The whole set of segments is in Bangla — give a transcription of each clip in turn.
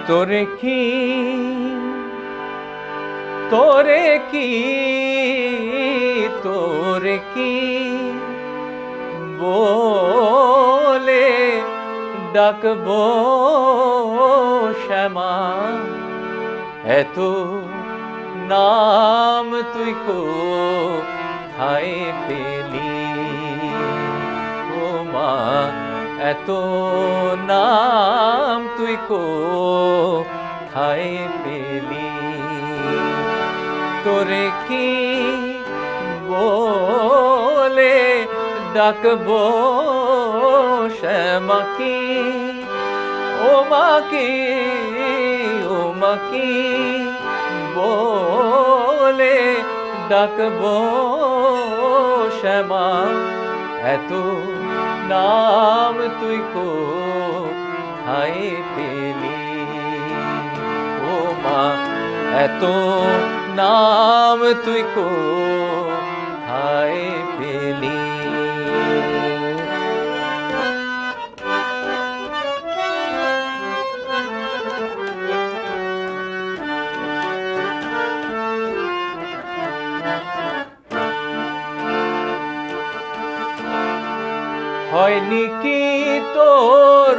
তোরে কি তোরে কি তোরে কি বলে ডাকবো শ্যামা, এত নাম তুই কোথায় পেলি ও মা, এত নাম তুই কোথায় পেলি? তোরে কি বলে ডাকবো শ্যামা কি, ও মা কি, ও মা কি বলে ডাকবো শ্যামা, এত নাম তুই কোথায় পেলি ও মা, এত নাম তুই কোথায় পেলি? হয়নি কি তোর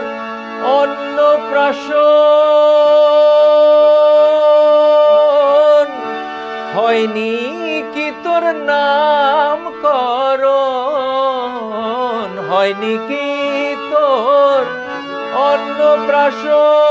অন্নপ্রাশন, হয়নি কি তোর নামকরণ, হয়নি কি তোর অন্নপ্রাশন,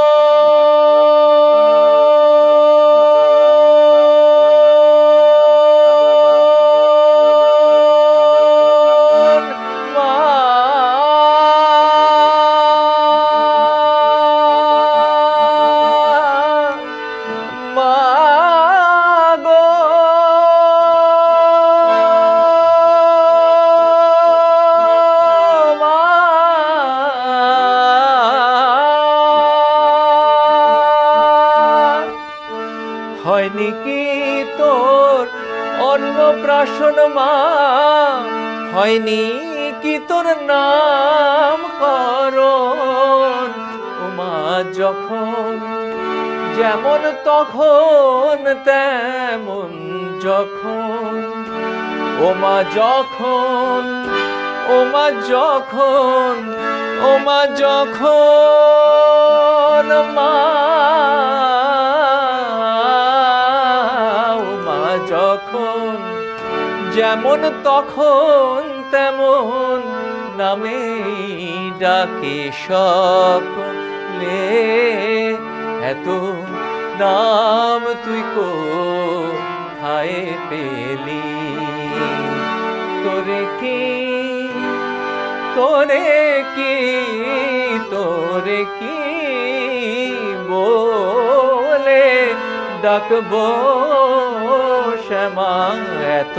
হয়নি কি তোর অন্নপ্রাশন মা, হয়নি কি তোর নামকরণ, ও মা যখন যেমন তখন তেমন যখন, ও মা যখন, ও মা যখন, ও মা যখন মা, যখন যেমন তখন তেমন নামে ডাকে সকলে, এত নাম তুই কোথায় পেলি? তোরে কি তোরে কি তোরে কি বলে ডাকবো শ্যামা, এত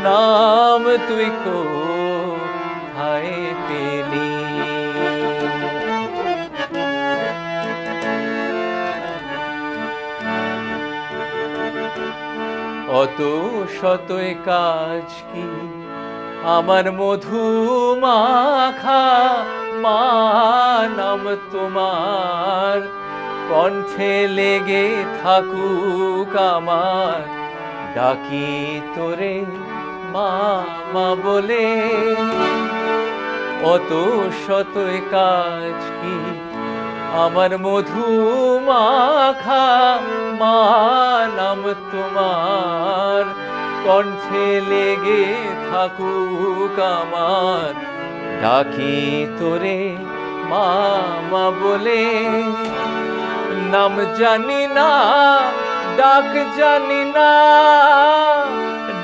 নাম তুই কোথায় পেলি? অত শতই কাজ কি আমার মধু মাখা মা, নাম তোমার কণ্ঠে লেগে থাকুক আমার, ডাকি তোরে মা মা বলে, অত শতই কাজ কি আমার মধু মাখা মা, নাম তোমার কণ্ঠে লেগে থাকুক আমার, ডাকি তোরে মা মা বলে। নাম জানি না ডাক জানি না,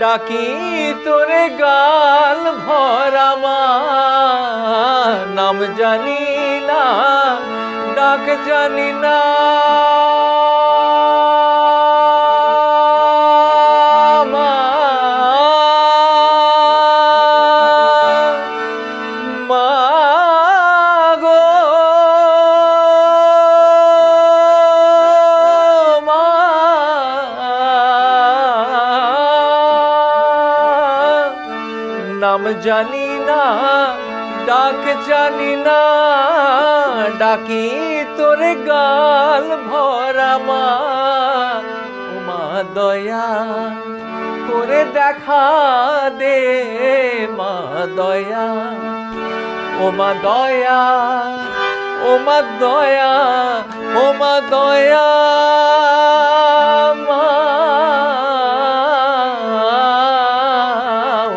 ডাকি তোরে গাল ভরা মা, নাম জানি না ডাক জানি না, নাম জানি না ডাক জানি না, ডাকি তো তোরে গাল ভরা মা, ও মা দয়া করে দেখা দে মা দয়া, ও মা দয়া, ও মা দয়া, ও মা দয়া মা,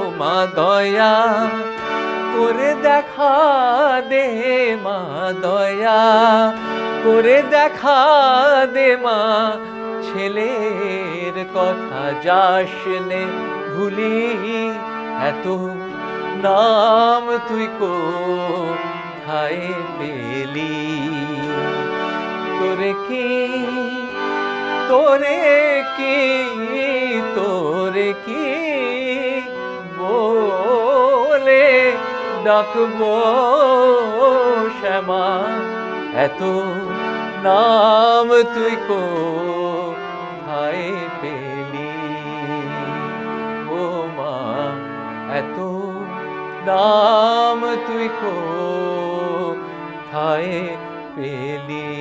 ও মা দয়া করে দেখা দে মা দয়া করে দেখা দে মা, ছেলের কথা যাসনে ভুলি, এত নাম তুই কোথায় পেলি, তোরে কি তোরে কি তোরে কি বলে ডাকবো শ্যামা, এত নাম তুই কোথায় পেলি, ও মা এত নাম তুই কোথায় পেলি।